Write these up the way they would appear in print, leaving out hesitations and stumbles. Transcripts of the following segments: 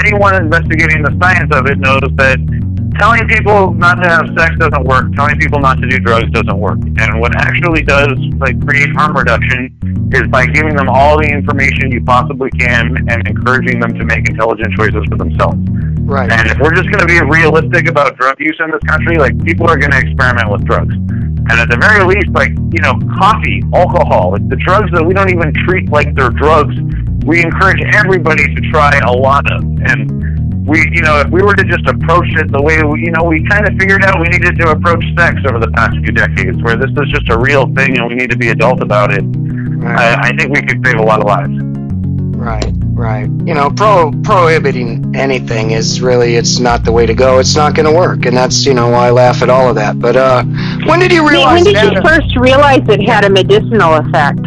anyone investigating the science of it knows that telling people not to have sex doesn't work. Telling people not to do drugs doesn't work. And what actually does create harm reduction is by giving them all the information you possibly can and encouraging them to make intelligent choices for themselves. Right. And if we're just going to be realistic about drug use in this country, people are going to experiment with drugs. And at the very least, coffee, alcohol, the drugs that we don't even treat like they're drugs, we encourage everybody to try a lot of. And if we were to just approach it the way, we kind of figured out we needed to approach sex over the past few decades, where this is just a real thing and we need to be adult about it. Right. I think we could save a lot of lives. Right. Prohibiting anything it's not the way to go. It's not going to work, and that's, why I laugh at all of that. But when did you realize When did you first realize it had a medicinal effect?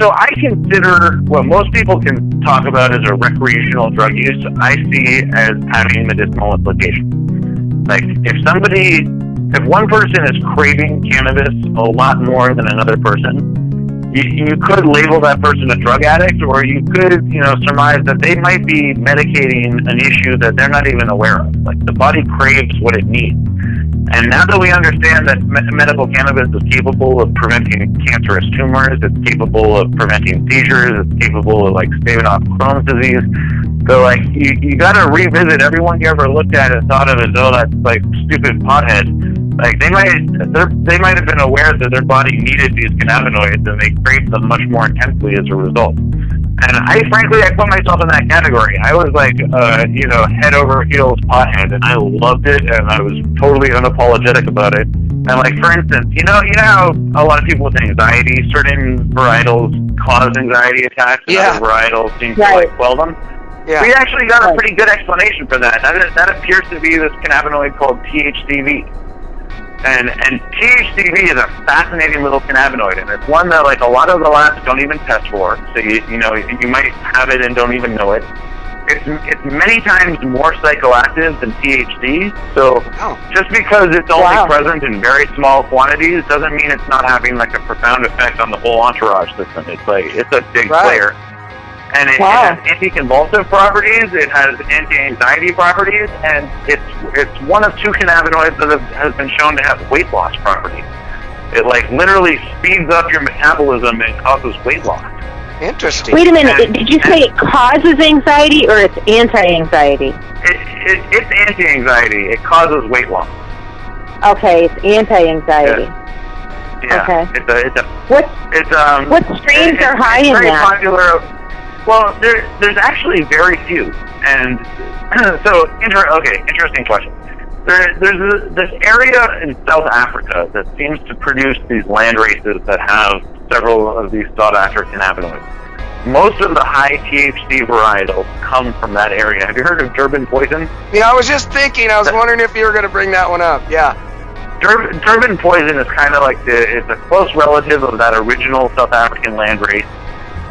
So I consider what most people can talk about as a recreational drug use, I see as having medicinal implications. If one person is craving cannabis a lot more than another person, you could label that person a drug addict, or you could, surmise that they might be medicating an issue that they're not even aware of. The body craves what it needs. And now that we understand that medical cannabis is capable of preventing cancerous tumors, it's capable of preventing seizures, it's capable of staving off Crohn's disease. So you got to revisit everyone you ever looked at and thought of as, oh, that's stupid pothead. They might have been aware that their body needed these cannabinoids, and they craved them much more intensely as a result. And I put myself in that category. I was head over heels pothead, and I loved it, and I was totally unapologetic about it. And for instance, you know how a lot of people with anxiety, certain varietals cause anxiety attacks, and other varietals seem to quell them. Yeah. We actually got a pretty good explanation for that. That appears to be this cannabinoid called THCV. And THCV is a fascinating little cannabinoid, and it's one that a lot of the labs don't even test for. So you might have it and don't even know it. It's many times more psychoactive than THC. So just because it's only present in very small quantities doesn't mean it's not having a profound effect on the whole entourage system. It's a big player. And it has anti-convulsive properties, it has anti-anxiety properties, and it's one of two cannabinoids that has been shown to have weight loss properties. It literally speeds up your metabolism and causes weight loss. Interesting. Wait a minute, did you say it causes anxiety or it's anti-anxiety? It's anti-anxiety. It causes weight loss. Okay, it's anti-anxiety. Yeah. Okay. What strains are high in very that? Popular. Well, there's actually very few, and so interesting question. There's this area in South Africa that seems to produce these land races that have several of these sought-after cannabinoids. Most of the high THC varietals come from that area. Have you heard of Durban poison? Yeah, I was just thinking. I was wondering if you were going to bring that one up. Yeah. Durban poison is kind of it's a close relative of that original South African land race.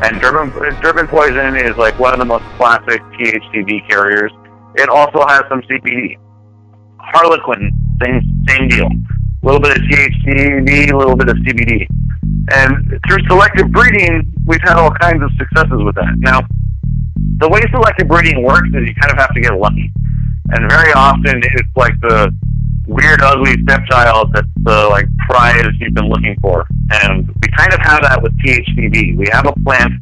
And Durban poison is one of the most classic THCV carriers. It also has some CBD. Harlequin, same deal. A little bit of THCV, a little bit of CBD. And through selective breeding, we've had all kinds of successes with that. Now, the way selective breeding works is you kind of have to get lucky. And very often it's the weird, ugly stepchild that's the prize you've been looking for. And we kind of have that with THCV. We have a plant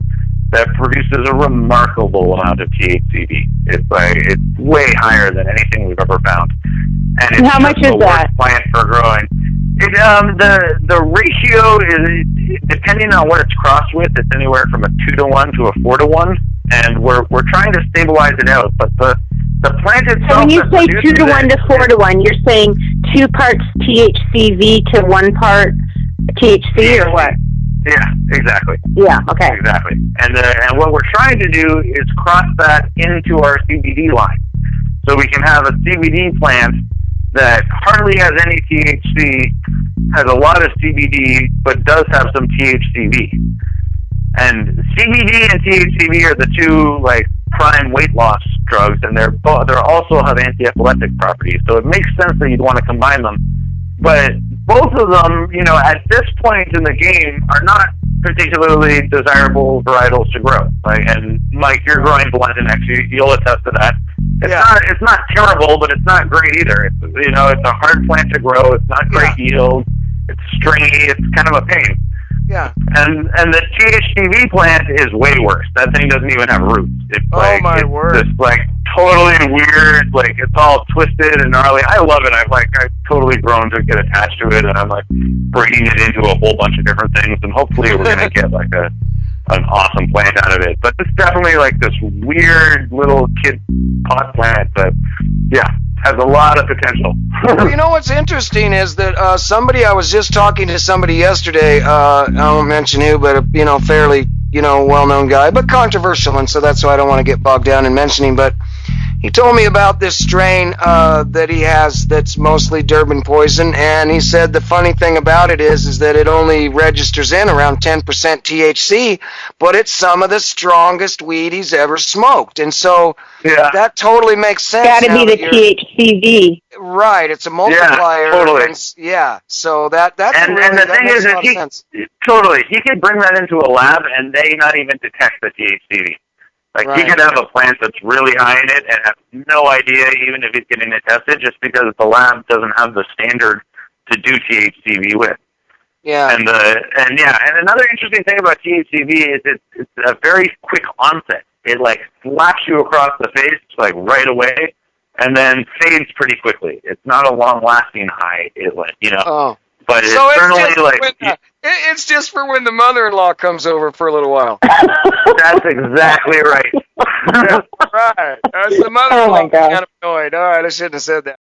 that produces a remarkable amount of THCV. It's way higher than anything we've ever found. And it's how much is that? Plant for growing. The ratio is, depending on what it's crossed with, it's anywhere from a 2-to-1 to a 4-to-1. And we're trying to stabilize it out. But the plant itself. So when you say 2-to-1 to 4-to-1, you're saying 2 parts THCV to 1 part THC, or what? Yeah, exactly. Yeah, okay. Exactly. And what we're trying to do is cross that into our CBD line. So we can have a CBD plant that hardly has any THC, has a lot of CBD, but does have some THCV. And CBD and THCV are the two prime weight loss drugs, and they also have anti-epileptic properties. So it makes sense that you'd want to combine them. But both of them, at this point in the game, are not particularly desirable varietals to grow. And Mike, you're growing Blend X, you'll attest to that. It's not terrible, but it's not great either. It's, you know, it's a hard plant to grow. It's not great yield. It's stringy. It's kind of a pain. Yeah. And the THCV plant is way worse. That thing doesn't even have roots. It's like, my word. It's just like totally weird. Like it's all twisted and gnarly. I love it. I've totally grown to get attached to it, and I'm like breeding it into a whole bunch of different things, and hopefully we're gonna get like an awesome plant out of it. But it's definitely like this weird little kid pot plant that, has a lot of potential. Well, you know what's interesting is that I was just talking to somebody yesterday, I won't mention who, but a fairly, well-known guy, but controversial, and so that's why I don't want to get bogged down in mentioning, but he told me about this strain that he has that's mostly Durban poison, and he said the funny thing about it is that it only registers in around 10% THC, but it's some of the strongest weed he's ever smoked, and so that totally makes sense. Got to be the THCV. Right, it's a multiplier. Yeah, totally. So that's and the thing is totally, he could bring that into a lab and they not even detect the THCV. Like, he could have a plant that's really high in it and have no idea, even if he's getting it tested, just because the lab doesn't have the standard to do THCV with. Yeah. And another interesting thing about THCV is it's a very quick onset. It, slaps you across the face, right away, and then fades pretty quickly. It's not a long-lasting high, Oh. But it's so certainly, it's just for when the mother-in-law comes over for a little while. That's exactly right. Right. That's the mother-in-law kind of annoyed. All right, I shouldn't have said that.